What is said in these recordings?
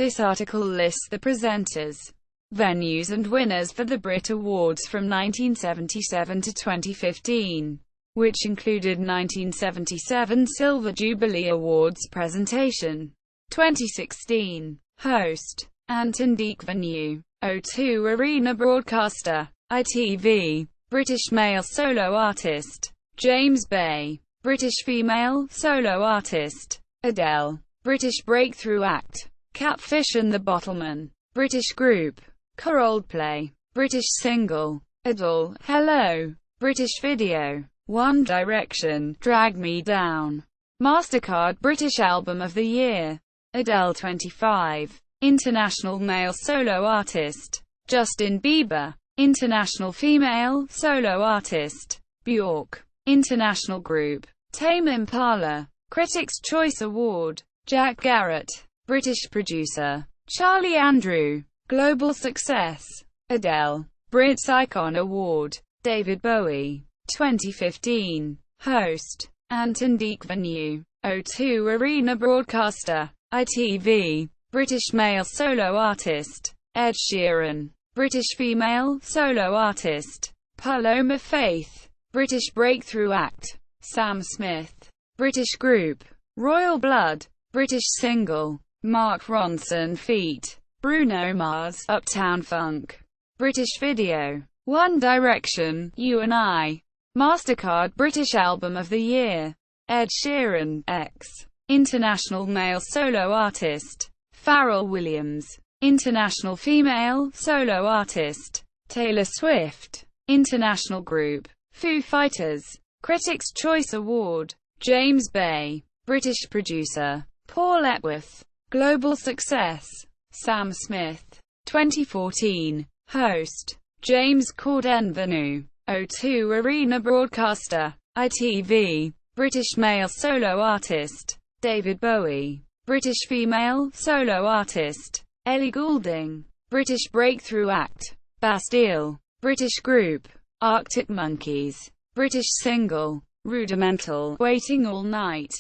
This article lists the presenters, venues and winners for the Brit Awards from 1977 to 2015, which included 1977 Silver Jubilee Awards presentation. 2016. Host: Anton Deek. Venue: O2 Arena. Broadcaster: ITV. British male solo artist: James Bay. British female solo artist: Adele. British breakthrough act: Catfish and the Bottlemen. British group: Coldplay. British single: Adele, Hello. British video: One Direction, Drag Me Down. MasterCard British Album of the Year: Adele 25. International male solo artist: Justin Bieber. International female solo artist: Bjork. International group: Tame Impala. Critics' Choice Award: Jack Garratt. British producer: Charlie Andrew. Global success: Adele. Brit Icon Award: David Bowie. 2015. Host: Anton Deek. Venue: O2 Arena. Broadcaster: ITV. British male solo artist: Ed Sheeran. British female solo artist: Paloma Faith. British breakthrough act: Sam Smith. British group: Royal Blood. British single: Mark Ronson feat. Bruno Mars, Uptown Funk. British video: One Direction, You and I. MasterCard British Album of the Year: Ed Sheeran, X. International male solo artist: Pharrell Williams. International female solo artist: Taylor Swift. International group: Foo Fighters. Critics' Choice Award: James Bay. British producer: Paul Epworth. Global success: Sam Smith. 2014. Host: James Corden. Venue: O2 Arena. Broadcaster: ITV. British male solo artist: David Bowie. British female solo artist: Ellie Goulding. British breakthrough act: Bastille. British group: Arctic Monkeys. British single: Rudimental, Waiting All Night.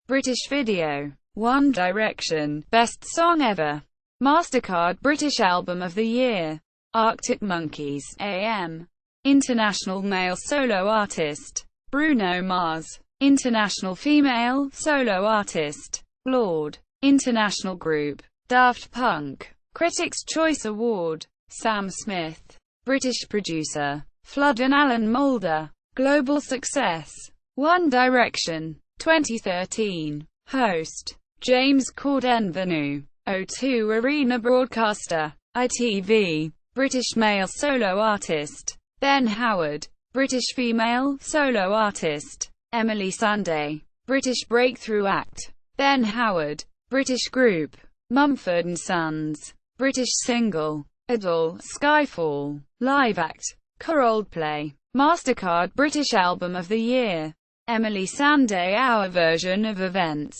British video: One Direction, Best Song Ever. MasterCard British Album of the Year: Arctic Monkeys, AM. International male solo artist: Bruno Mars. International female solo artist: Lorde. International group: Daft Punk. Critics' Choice Award: Sam Smith. British producer: Flood and Alan Moulder. Global success: One Direction. 2013. Host: James Corden. Venue: O2 Arena. Broadcaster: ITV. British male solo artist: Ben Howard. British female solo artist: Emily Sandé. British breakthrough act: Ben Howard. British group: Mumford & Sons. British single: Adele, Skyfall. Live act: Coldplay. MasterCard British Album of the Year: Emily Sandé. Our version of events: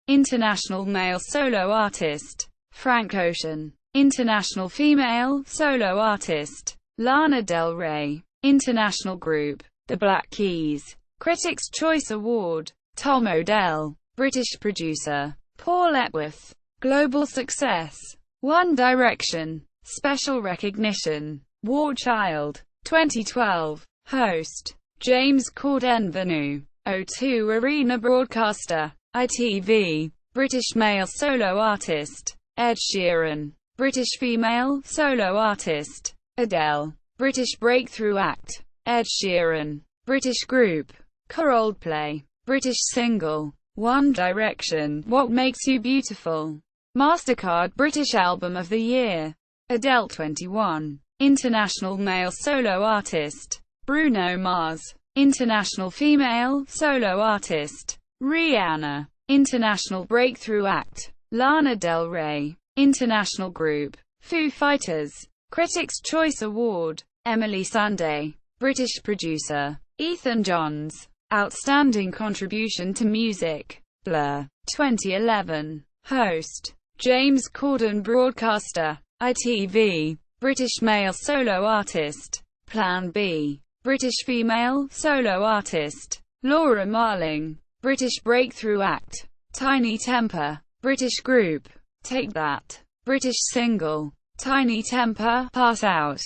International male solo artist: Frank Ocean. International female solo artist: Lana Del Rey. International group: The Black Keys. Critics' Choice Award: Tom Odell. British producer: Paul Epworth. Global success: One Direction. Special recognition: War Child. 2012. Host: James Corden. Venue: O2 Arena. Broadcaster: ITV. British male solo artist: Ed Sheeran. British female solo artist: Adele. British breakthrough act: Ed Sheeran. British group: Coldplay. British single: One Direction, What Makes You Beautiful. MasterCard British Album of the Year: Adele 21. International male solo artist: Bruno Mars. International female solo artist: Rihanna. International breakthrough act: Lana Del Rey. International group: Foo Fighters. Critics' Choice Award: Emily Sandé. British producer: Ethan Johns. Outstanding contribution to music: Blur. 2011. Host: James Corden. Broadcaster: ITV. British male solo artist: Plan B. British female solo artist: Laura Marling. British breakthrough act: Tiny Temper. British group: Take That. British single. Tiny Temper, Pass Out.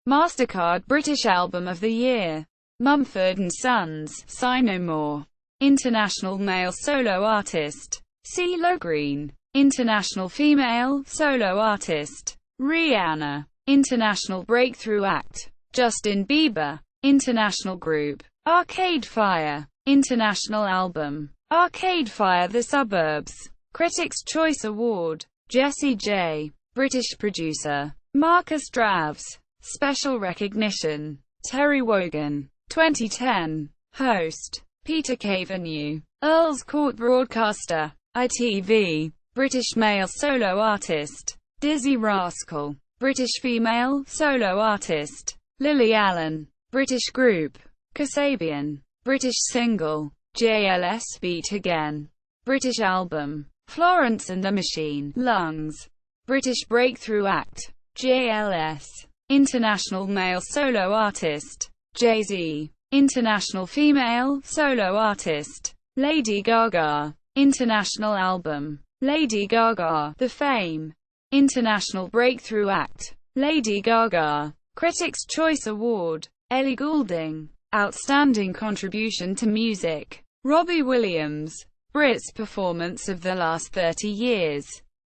MasterCard British Album of the Year. Mumford & Sons, Say No More. International Male Solo Artist. CeeLo Green. International Female Solo Artist. Rihanna. International Breakthrough Act. Justin Bieber. International Group. Arcade Fire. International Album. Arcade Fire The Suburbs. Critics' Choice Award. Jessie J. British Producer. Marcus Dravs. Special Recognition. Terry Wogan. 2010. Host. Peter Cavenue. Earls Court Broadcaster. ITV. British Male Solo Artist. Dizzy Rascal. British Female Solo Artist. Lily Allen. British Group. Kasabian. British Single. JLS Beat Again. British Album. Florence and the Machine. Lungs. British Breakthrough Act. JLS. International Male Solo Artist. Jay-Z. International Female Solo Artist. Lady Gaga. International Album. Lady Gaga. The Fame. International Breakthrough Act. Lady Gaga. Critics' Choice Award. Ellie Goulding. Outstanding Contribution to Music. Robbie Williams. Brits' Performance of the Last 30 Years.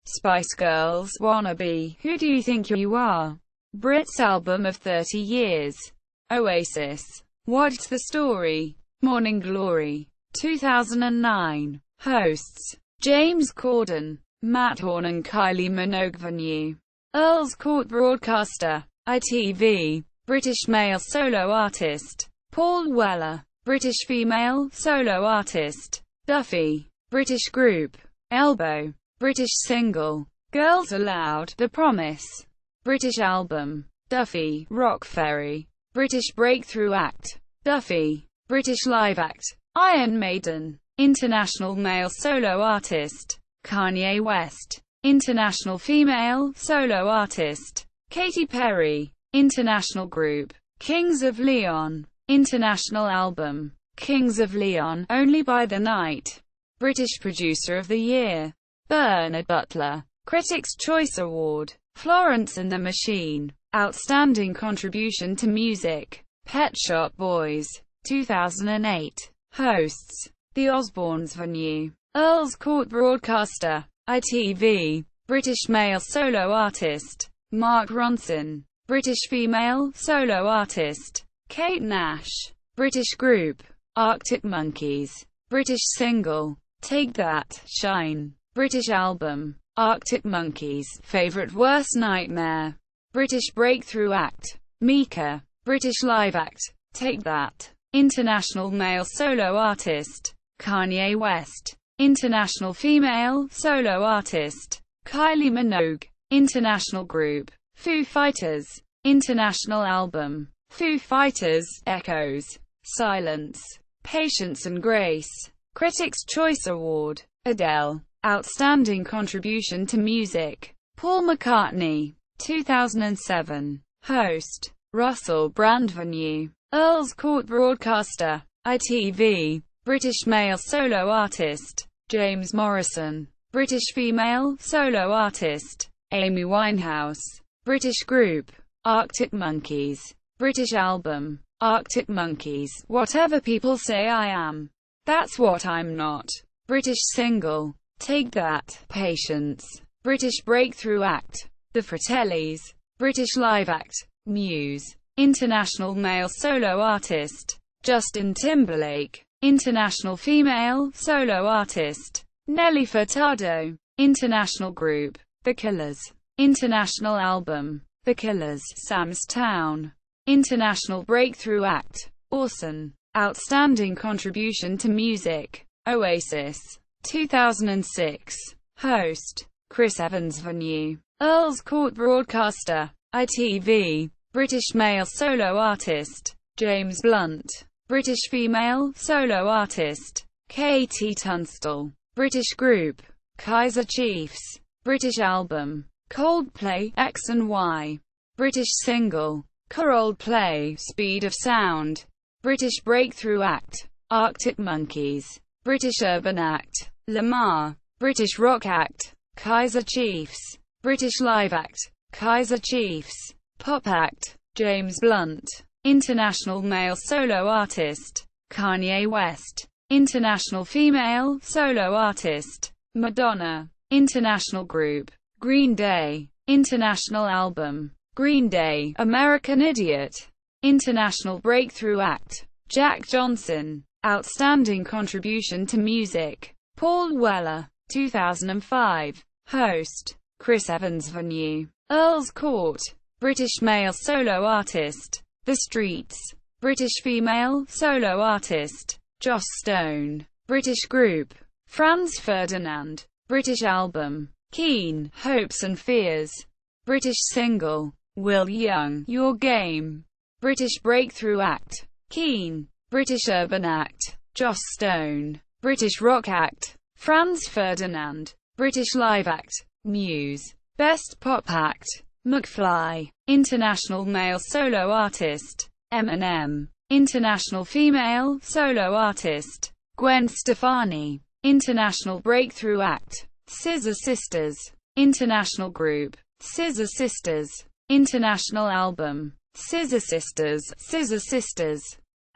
Spice Girls, Wannabe, Who Do You Think You Are? Brits' Album of 30 Years. Oasis. What's the Story? Morning Glory. 2009. Hosts. James Corden. Matt Horn and Kylie Minogue. Venue. Earls Court Broadcaster. ITV. British Male Solo Artist. Paul Weller. British Female Solo Artist. Duffy. British Group. Elbow. British Single. Girls Aloud. The Promise. British Album. Duffy. Rock Ferry. British Breakthrough Act. Duffy. British Live Act. Iron Maiden. International Male Solo Artist. Kanye West. International Female Solo Artist. Katy Perry. International Group. Kings of Leon. International Album. Kings of Leon, Only by the Night. British Producer of the Year. Bernard Butler. Critics' Choice Award. Florence and the Machine. Outstanding Contribution to Music. Pet Shop Boys. 2008. Hosts. The Osbournes. Venue. Earls Court Broadcaster. ITV. British Male Solo Artist. Mark Ronson. British Female Solo Artist. Kate Nash. British Group. Arctic Monkeys. British Single. Take That, Shine. British Album. Arctic Monkeys. Favorite Worst Nightmare. British Breakthrough Act. Mika. British Live Act. Take That. International Male Solo Artist. Kanye West. International Female Solo Artist. Kylie Minogue. International Group. Foo Fighters. International Album. Foo Fighters. Echoes. Silence. Patience and Grace. Critics' Choice Award. Adele. Outstanding Contribution to Music. Paul McCartney. 2007. Host. Russell Brand. Venue. Earls Court Broadcaster. ITV. British Male Solo Artist. James Morrison. British Female Solo Artist. Amy Winehouse. British Group. Arctic Monkeys. British Album. Arctic Monkeys. Whatever People Say I Am. That's What I'm Not. British Single. Take That. Patience. British Breakthrough Act. The Fratellis. British Live Act. Muse. International Male Solo Artist. Justin Timberlake. International Female Solo Artist. Nelly Furtado. International Group. The Killers. International Album. The Killers. Sam's Town. International Breakthrough Act. Orson. Outstanding Contribution to Music. Oasis. 2006. Host. Chris Evans. Venue. Earls Court Broadcaster. ITV. British Male Solo Artist. James Blunt. British Female Solo Artist. Katie Tunstall. British Group. Kaiser Chiefs. British Album. Coldplay, X and Y. British Single. Coldplay, Speed of Sound. British Breakthrough Act. Arctic Monkeys. British Urban Act. Lamar. British Rock Act. Kaiser Chiefs. British live act, Kaiser Chiefs. Pop act, James Blunt. International male solo artist, Kanye West. International female solo artist, Madonna. International group, Green Day. International album, Green Day, American Idiot. International breakthrough act, Jack Johnson. Outstanding contribution to music, Paul Weller. 2005. Host, Chris Evans. Venue, Earl's Court. British male solo artist, The Streets. British female solo artist, Joss Stone. British group, Franz Ferdinand. British album, Keen, Hopes and Fears. British single, Will Young, Your Game. British breakthrough act, Keen. British urban act, Joss Stone. British rock act, Franz Ferdinand. British live act, Muse. Best pop act, McFly. International male solo artist, Eminem. International female solo artist, Gwen Stefani. International breakthrough act, Scissor Sisters. International group, Scissor Sisters. International album, Scissor Sisters. Scissor Sisters.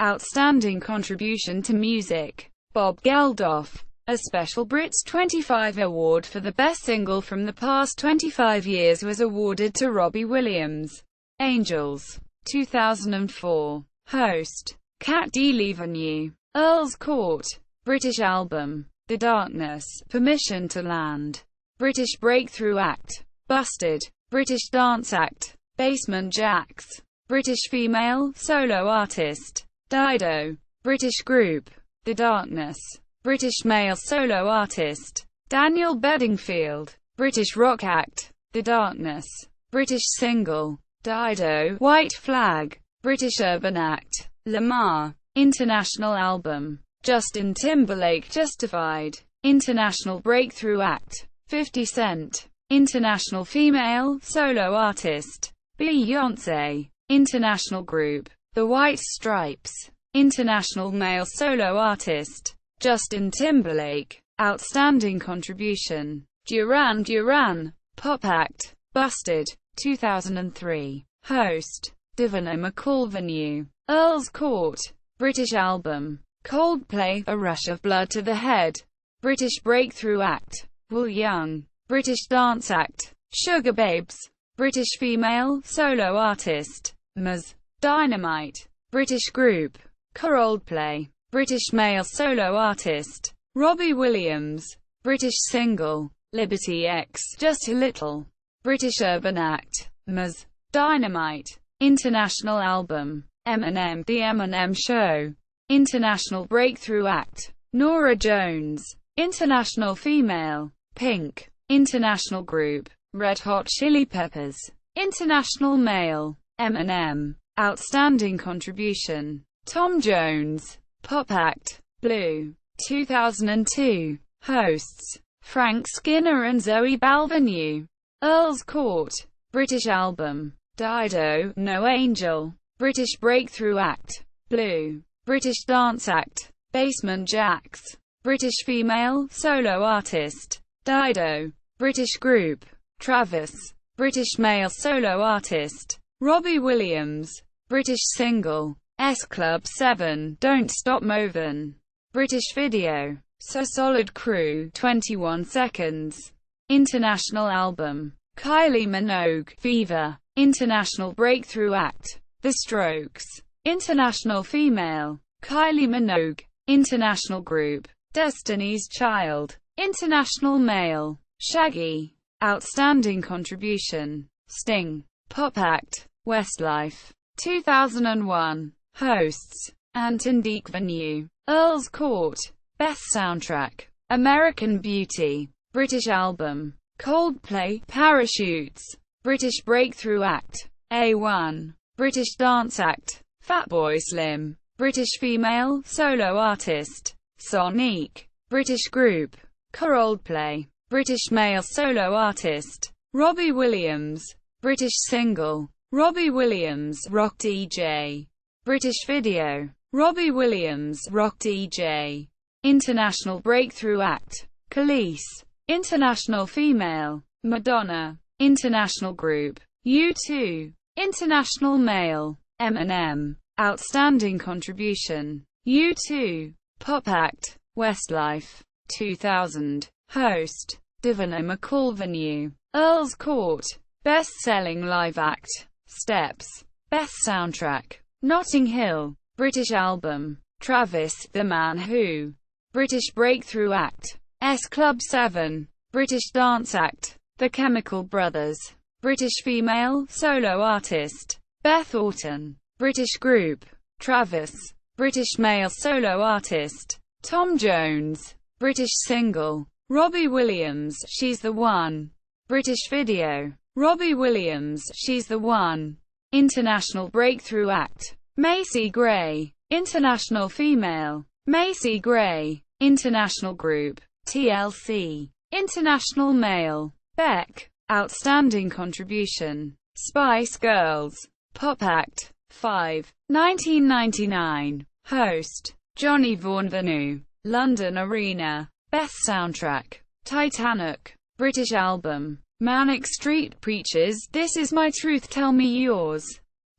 Outstanding contribution to music, Bob Geldof. A special Brits 25 award for the best single from the past 25 years was awarded to Robbie Williams. Angels. 2004. Host, Cat Deeley. Venue, Earl's Court. British album, The Darkness. Permission to Land. British breakthrough act, Busted. British dance act, Basement Jaxx. British female solo artist, Dido. British group, The Darkness. British male solo artist, Daniel Bedingfield. British rock act, The Darkness. British single, Dido, White Flag. British urban act, Lamar. International album, Justin Timberlake. Justified. International breakthrough act, 50 Cent. International female solo artist, Beyoncé. International group, The White Stripes. International male solo artist, Justin Timberlake. Outstanding contribution, Duran Duran. Pop act, Busted. 2003. Host, Divina McCall. Venue, Earl's Court. British album, Coldplay. A Rush of Blood to the Head. British breakthrough act, Will Young. British dance act, Sugar Babes. British female solo artist, Maz. Dynamite. British group, Coldplay. British male solo artist, Robbie Williams. British single, Liberty X. Just a Little. British urban act, Maz. Dynamite. International album, Eminem. The Eminem Show. International breakthrough act, Norah Jones. International female, Pink. International group, Red Hot Chili Peppers. International male, Eminem. Outstanding contribution, Tom Jones. Pop act, Blue. 2002. Hosts, Frank Skinner and Zoe Bell. Venue, Earl's Court. British album, Dido, No Angel. British breakthrough act, Blue. British dance act, Basement Jaxx. British female solo artist, Dido. British group, Travis. British male solo artist, Robbie Williams. British single, S Club 7, Don't Stop Movin'. British video, So Solid Crew, 21 Seconds. International album, Kylie Minogue, Fever. International breakthrough act, The Strokes. International female, Kylie Minogue. International group, Destiny's Child. International male, Shaggy. Outstanding contribution, Sting. Pop act, Westlife. 2001. Hosts, Anton Deek. Venue, Earl's Court. Best soundtrack, American Beauty. British album, Coldplay. Parachutes. British breakthrough act, A1. British dance act, Fatboy Slim. British female solo artist, Sonique. British group, Coldplay. British male solo artist, Robbie Williams. British single, Robbie Williams, Rock DJ. British video, Robbie Williams, Rock DJ. International breakthrough act, Khalees. International female, Madonna. International Group. U2. International Male. Eminem. Outstanding Contribution. U2. Pop Act. Westlife. 2000. Host. Divina McCall. Venue. Earl's Court. Best-selling live act. Steps. Best soundtrack. Notting Hill. British album. Travis, The Man Who. British breakthrough act. S Club 7. British dance act. The Chemical Brothers. British female solo artist. Beth Orton. British group. Travis. British male solo artist. Tom Jones. British single. Robbie Williams, She's the One. British video. Robbie Williams, She's the One. International breakthrough act. Macy Gray. International female. Macy Gray. International group. TLC. International male. Beck. Outstanding contribution. Spice Girls. Pop act. 5. 1999. Host. Johnny Vaughan. Venue. London Arena. Best soundtrack. Titanic. British album. Manic Street Preachers, This Is My Truth Tell Me Yours.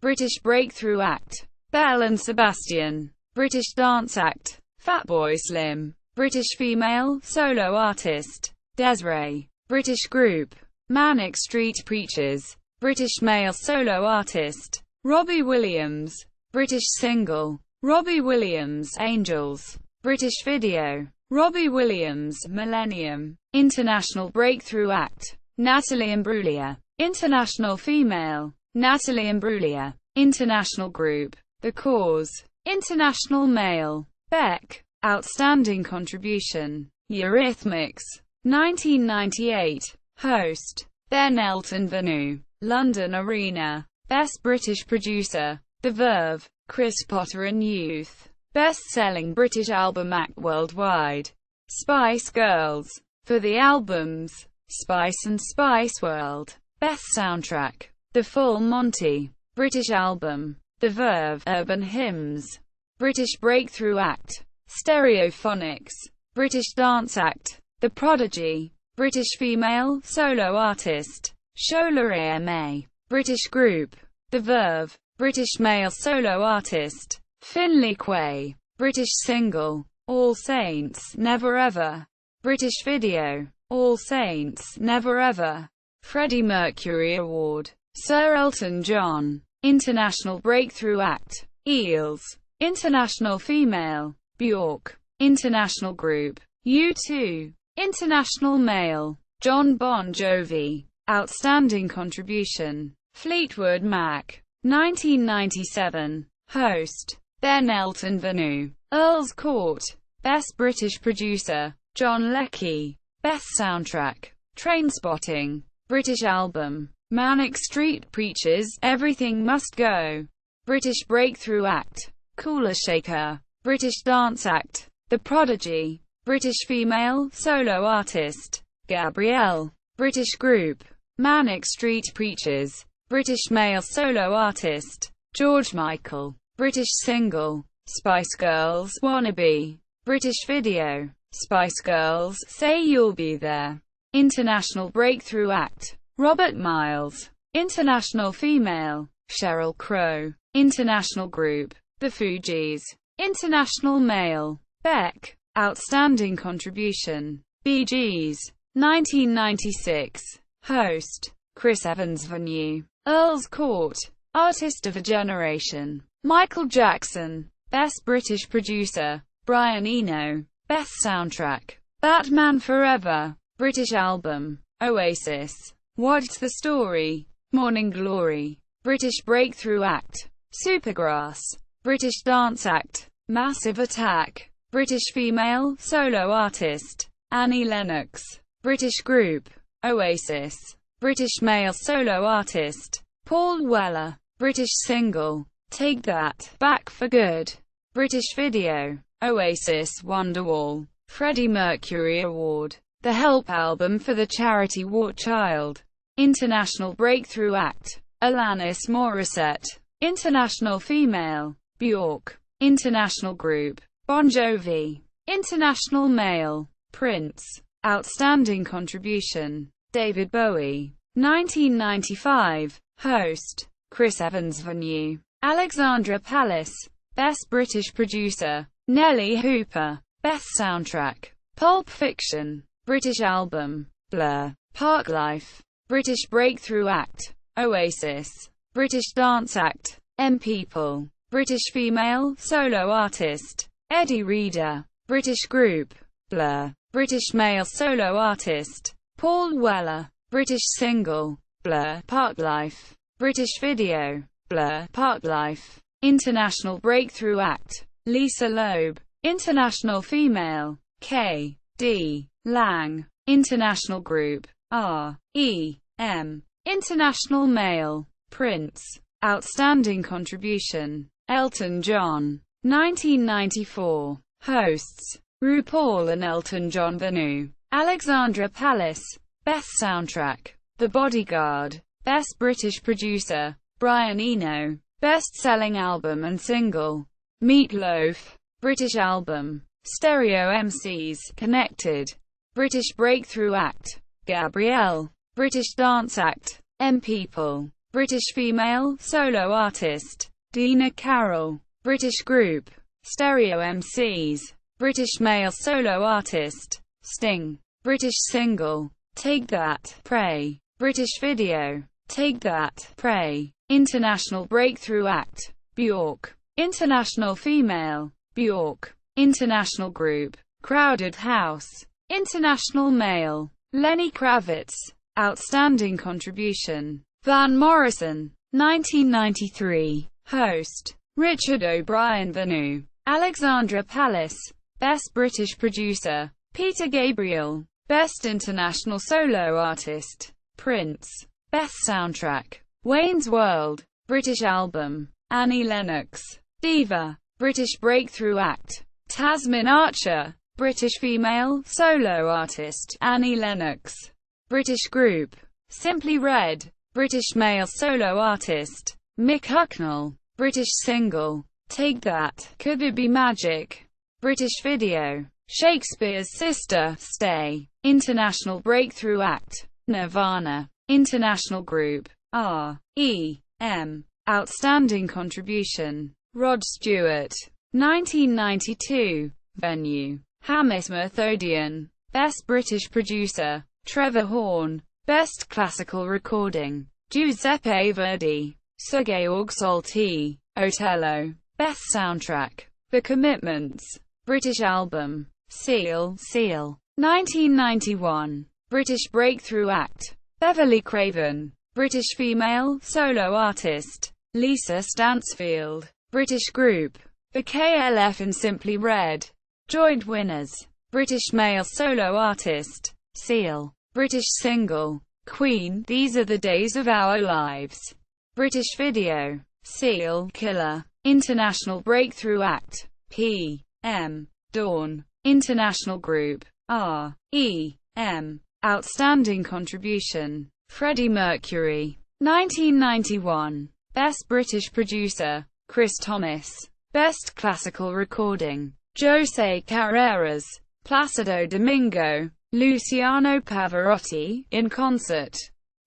British breakthrough act. Belle and Sebastian. British dance act. Fatboy Slim. British female solo artist. Des'ree. British group. Manic Street Preachers. British male solo artist. Robbie Williams. British single. Robbie Williams, Angels. British video. Robbie Williams, Millennium. International breakthrough act. Natalie Imbruglia. International female. Natalie Imbruglia. International group. The Cause. International male. Beck. Outstanding contribution. Eurythmics. 1998. Host. Then Elton. Venue. London Arena. Best British producer. The Verve. Chris Potter and Youth. Best-selling British album act worldwide. Spice Girls. For the albums. Spice and Spice World. Best soundtrack. The Full Monty. British album. The Verve. Urban hymns. British breakthrough act. Stereophonics. British dance act. The Prodigy. British female solo artist. Shola AMA. British group. The Verve. British male solo artist. Finley Quay. British single. All Saints, Never Ever. British video. All Saints, Never Ever. Freddie Mercury Award. Sir Elton John. International breakthrough act. Eels. International female. Bjork. International group. U2. International male. John Bon Jovi. Outstanding contribution. Fleetwood Mac. 1997. Host. Then Elton. Venue. Earl's Court. Best British producer. John Leckie. Best soundtrack. Trainspotting. British album. Manic Street Preachers, Everything Must Go. British breakthrough act. Kula Shaker. British dance act. The Prodigy. British female solo artist. Gabrielle. British group. Manic Street Preachers. British male solo artist. George Michael. British single. Spice Girls, Wannabe. British video. Spice Girls, Say You'll Be There. International breakthrough act. Robert Miles. International female. Sheryl Crow. International group. The Fugees. International male. Beck. Outstanding contribution. Bee Gees. 1996. Host. Chris Evans. Venue. Earl's Court. Artist of a Generation. Michael Jackson. Best British producer. Brian Eno. Best soundtrack. Batman Forever. British album. Oasis. What's the Story? Morning Glory. British breakthrough act. Supergrass. British dance act. Massive Attack. British female solo artist. Annie Lennox. British group. Oasis. British male solo artist. Paul Weller. British single. Take That Back for Good. British video. Oasis. Wonderwall. Freddie Mercury Award. The Help album for the charity War Child. International breakthrough act. Alanis Morissette. International female. Bjork. International group. Bon Jovi. International male. Prince. Outstanding contribution. David Bowie. 1995. Host: Chris Evans. Venue: Alexandra Palace. Best British Producer: Nellie Hooper. Best Soundtrack: Pulp Fiction. British Album: Blur. Parklife. British Breakthrough Act: Oasis. British Dance Act: M People. British Female Solo Artist: Eddie Reader. British Group: Blur. British Male Solo Artist: Paul Weller. British Single: Blur. Parklife. British Video: Blur. Parklife. International Breakthrough Act: Lisa Loeb. International Female: K. D. Lang. International Group: R.E.M. International Male: Prince. Outstanding Contribution: Elton John. 1994. Hosts: RuPaul and Elton John. Venue: Alexandra Palace. Best Soundtrack: The Bodyguard. Best British Producer: Brian Eno. Best-selling album and single: Meatloaf. British Album: Stereo MCs, Connected. British Breakthrough Act: Gabrielle. British Dance Act: M People. British Female Solo Artist: Dina Carroll. British Group: Stereo MCs. British Male Solo Artist: Sting. British Single: Take That, Pray. British Video: Take That, Pray. International Breakthrough Act: Bjork. International Female: Bjork. International Group: Crowded House. International Male: Lenny Kravitz. Outstanding Contribution: Van Morrison. 1993. Host: Richard O'Brien. Venue: Alexandra Palace. Best British Producer: Peter Gabriel. Best International Solo Artist: Prince. Best Soundtrack: Wayne's World. British Album: Annie Lennox. Diva. British Breakthrough Act: Tasmin Archer. British Female Solo Artist: Annie Lennox. British Group: Simply Red. British Male Solo Artist: Mick Hucknall. British Single: Take That, Could It Be Magic. British Video: Shakespeare's Sister, Stay. International Breakthrough Act: Nirvana. International Group: R.E.M. Outstanding Contribution: Rod Stewart. 1992. Venue: Hammersmith Odeon. Best British Producer: Trevor Horn. Best Classical Recording: Giuseppe Verdi. Sir Georg Solti. Otello. Best Soundtrack: The Commitments. British Album: Seal. 1991. British Breakthrough Act: Beverly Craven. British Female Solo Artist: Lisa Stansfield. British Group: The KLF and Simply Red. Joint winners: British Male Solo Artist: Seal. British Single: Queen, These Are the Days of Our Lives. British Video: Seal, Killer. International Breakthrough Act: P.M. Dawn. International Group: R.E.M. Outstanding Contribution: Freddie Mercury. 1991. Best British Producer: Chris Thomas. Best Classical Recording: Jose Carreras. Placido Domingo. Luciano Pavarotti, in concert.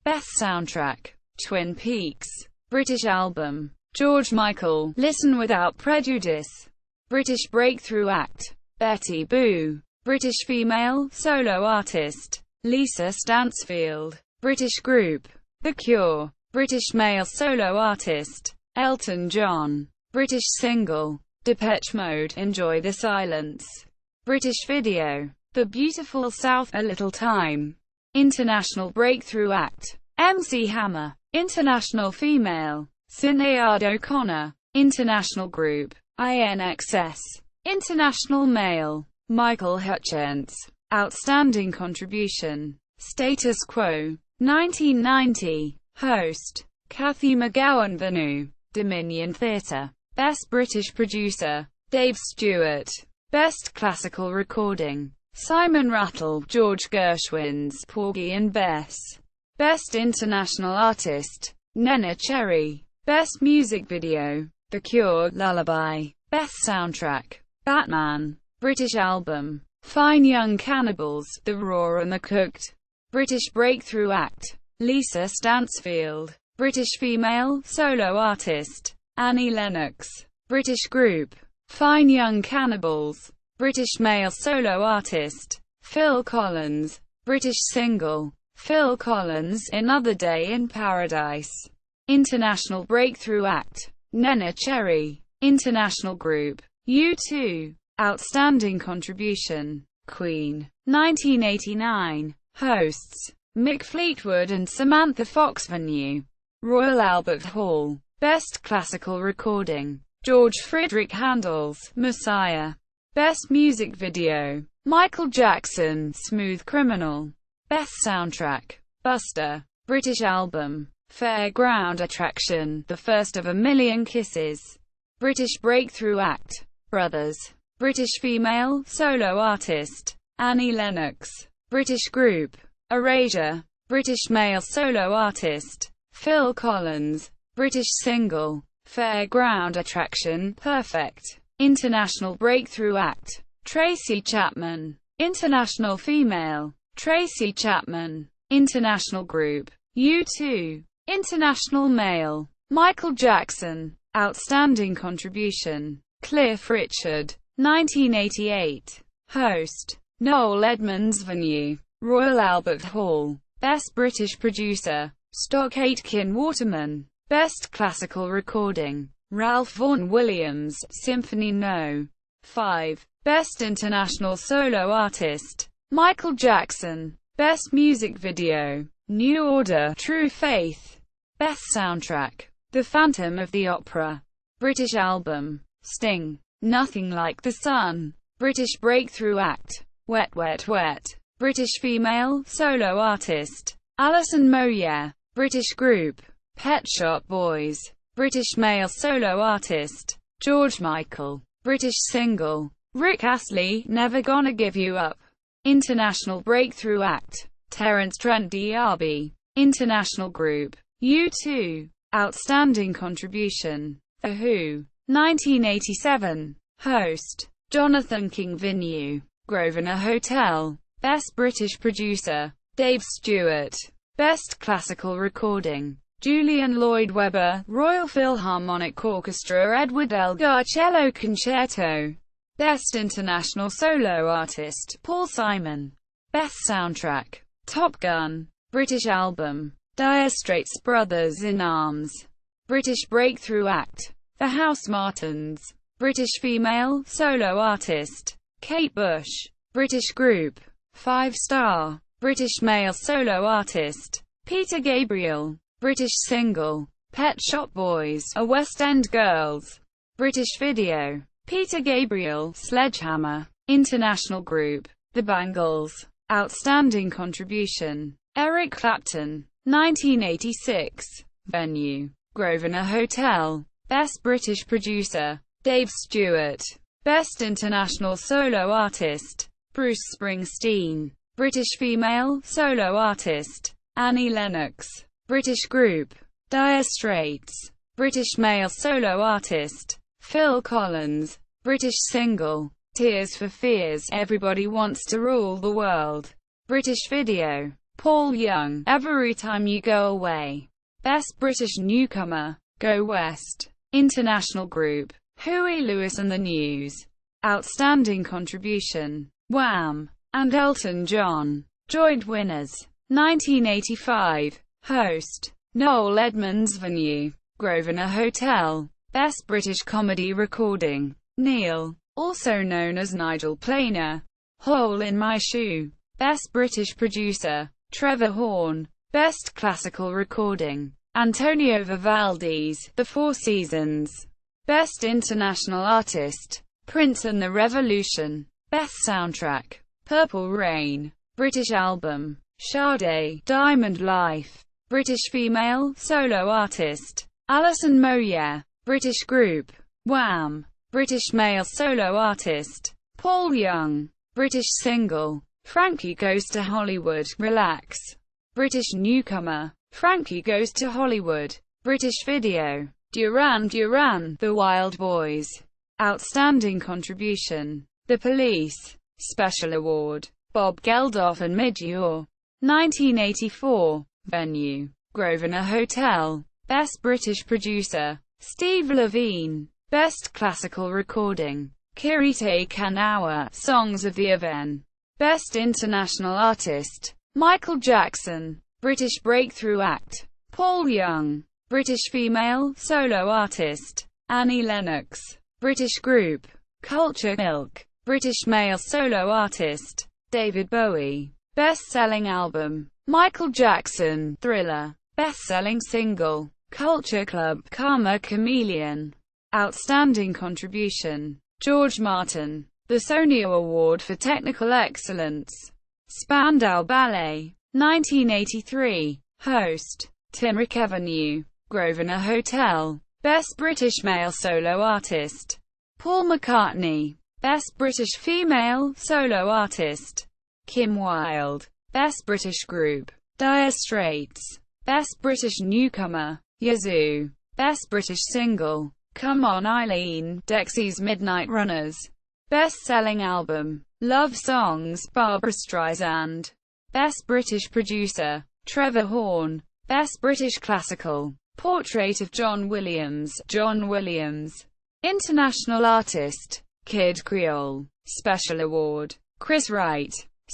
Best Soundtrack: Twin Peaks. British Album: George Michael, Listen Without Prejudice. British Breakthrough Act: Betty Boo. British Female Solo Artist: Lisa Stansfield. British Group: The Cure. British Male Solo Artist: Elton John. British Single: Depeche Mode, Enjoy the Silence. British Video: The Beautiful South, A Little Time. International Breakthrough Act: MC Hammer. International Female: Sinead O'Connor. International Group: INXS. International Male: Michael Hutchence. Outstanding Contribution: Status Quo. 1990. Host: Kathy McGowan. Venue: Dominion Theatre. Best British Producer: Dave Stewart. Best Classical Recording: Simon Rattle, George Gershwin's Porgy and Bess. Best International Artist: Nena Cherry. Best Music Video: The Cure, Lullaby. Best Soundtrack: Batman. British Album: Fine Young Cannibals, The Raw and the Cooked. British Breakthrough Act: Lisa Stansfield. British female, solo artist. Annie Lennox. British group. Fine Young Cannibals. British male solo artist. Phil Collins. British single. Phil Collins, Another Day in Paradise. International breakthrough act. Nena Cherry. International group. U2. Outstanding contribution. Queen. 1989. Hosts. Mick Fleetwood and Samantha Fox. Venue. Royal Albert Hall. Best Classical Recording. George Frideric Handel's Messiah. Best Music Video. Michael Jackson, Smooth Criminal. Best Soundtrack. Buster. British Album. Fairground Attraction, The First of a Million Kisses. British Breakthrough Act. Brothers. British female, solo artist. Annie Lennox. British group. Erasure. British male solo artist. Phil Collins. British single. Fairground Attraction, Perfect. International breakthrough act. Tracy Chapman. International female. Tracy Chapman. International group. U2. International male. Michael Jackson. Outstanding contribution. Cliff Richard. 1988. Host. Noel Edmonds. Venue. Royal Albert Hall. Best British producer. Stock Aitken Waterman. Best Classical Recording. Ralph Vaughan Williams, Symphony No. 5. Best International Solo Artist. Michael Jackson. Best Music Video. New Order, True Faith. Best Soundtrack. The Phantom of the Opera. British Album. Sting. Nothing Like the Sun. British Breakthrough Act. Wet Wet Wet. British female, solo artist. Alison Moyet. British group. Pet Shop Boys. British male solo artist. George Michael. British single. Rick Astley, Never Gonna Give You Up. International breakthrough act. Terence Trent D'Arby. International group. U2. Outstanding contribution. The Who. 1987. Host. Jonathan King. Venue. Grosvenor Hotel. Best British producer. Dave Stewart. Best classical recording. Julian Lloyd Webber, Royal Philharmonic Orchestra. Edward Elgar Cello Concerto. Best International Solo Artist, Paul Simon. Best Soundtrack. Top Gun. British Album. Dire Straits Brothers in Arms. British Breakthrough Act. The House Martins. British female, solo artist. Kate Bush. British group. 5 Star. British male solo artist. Peter Gabriel. British single. Pet Shop Boys, A West End Girls. British video. Peter Gabriel, Sledgehammer. International group. The Bangles. Outstanding contribution. Eric Clapton. 1986. Venue. Grosvenor Hotel. Best British producer. Dave Stewart. Best International Solo Artist. Bruce Springsteen. British female, solo artist. Annie Lennox. British group. Dire Straits. British male solo artist. Phil Collins. British single. Tears for Fears, Everybody Wants to Rule the World. British video. Paul Young, Every Time You Go Away. Best British newcomer. Go West. International group. Huey Lewis and the News. Outstanding contribution. Wham! And Elton John. Joint winners. 1985. Host. Noel Edmonds. Venue. Grosvenor Hotel. Best British comedy recording. Neil, also known as Nigel Planer. Hole in My Shoe. Best British producer. Trevor Horn. Best classical recording. Antonio Vivaldi's The Four Seasons. Best international artist. Prince and the Revolution. Best soundtrack. Purple Rain. British album. Sade, Diamond Life. British female, solo artist. Alison Moyet. British group. Wham! British male solo artist. Paul Young. British single. Frankie Goes to Hollywood, Relax. British newcomer. Frankie Goes to Hollywood. British video. Duran Duran, The Wild Boys. Outstanding contribution. The Police. Special award. Bob Geldof and Midge Ure. 1984. Venue: Grosvenor Hotel. Best British Producer: Steve Levine. Best Classical Recording: Kirite Kanawa. Songs of the Event. Best International Artist: Michael Jackson. British Breakthrough Act: Paul Young. British Female Solo Artist: Annie Lennox. British Group: Culture Milk. British Male Solo Artist: David Bowie. Best-selling Album: Michael Jackson, Thriller. Best-selling Single: Culture Club, Karma Chameleon. Outstanding Contribution: George Martin. The Sony Award for Technical Excellence: Spandau Ballet. 1983. Host: Tinrick Avenue. Grosvenor Hotel. Best British Male Solo Artist: Paul McCartney. Best British Female Solo Artist: Kim Wilde. Best British Group: Dire Straits. Best British Newcomer: Yazoo. Best British Single: Come On Eileen, Dexy's Midnight Runners. Best-selling Album: Love Songs, Barbra Streisand. Best British Producer: Trevor Horn. Best British Classical: Portrait of John Williams, John Williams. International Artist: Kid Creole. Special Award: Chris Wright.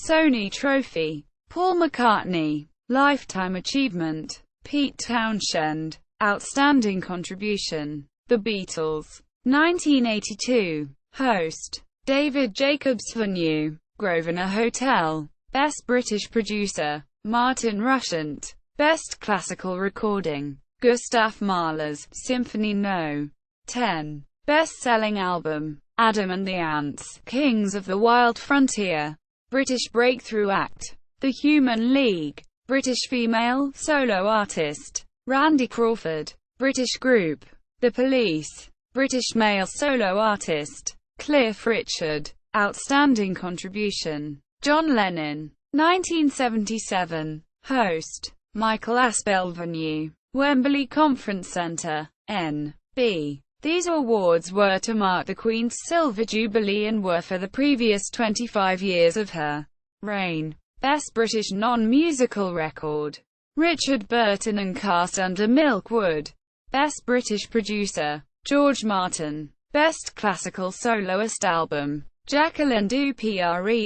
Sony Trophy: Paul McCartney. Lifetime Achievement: Pete Townshend. Outstanding Contribution: The Beatles. 1982. Host: David Jacobs. Venue: Grosvenor Hotel. Best British Producer: Martin Rushent. Best Classical Recording: Gustav Mahler's Symphony No. 10. Best-selling Album: Adam and the Ants, Kings of the Wild Frontier. British Breakthrough Act: The Human League. British Female Solo Artist: Randy Crawford. British Group: The Police. British Male Solo Artist: Cliff Richard. Outstanding Contribution: John Lennon. 1977. Host: Michael Aspel. Venue: Wembley Conference Centre, N.B. These awards were to mark the Queen's Silver Jubilee and were for the previous 25 years of her reign. Best British Non-Musical Record: Richard Burton and Cast Under Milkwood. Best British Producer: George Martin. Best Classical Soloist Album: Jacqueline du Pre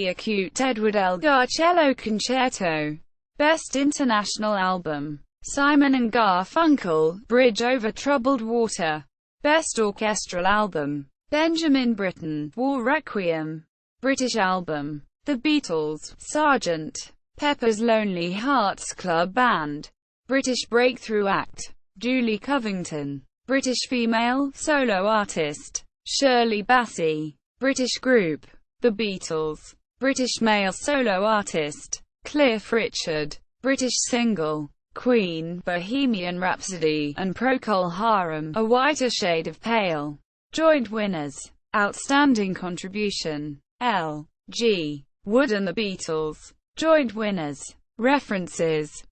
Acute Edward Elgar Cello Concerto. Best International Album: Simon and Garfunkel, Bridge Over Troubled Water. Best Orchestral Album: Benjamin Britten, War Requiem. British Album: The Beatles, Sgt. Pepper's Lonely Hearts Club Band. British Breakthrough Act: Julie Covington. British Female Solo Artist: Shirley Bassey. British Group: The Beatles. British Male Solo Artist: Cliff Richard. British Single: Queen, Bohemian Rhapsody, and Procol Harum, A Whiter Shade of Pale. Joint winners: Outstanding Contribution: L. G. Wood and the Beatles. Joint winners. References: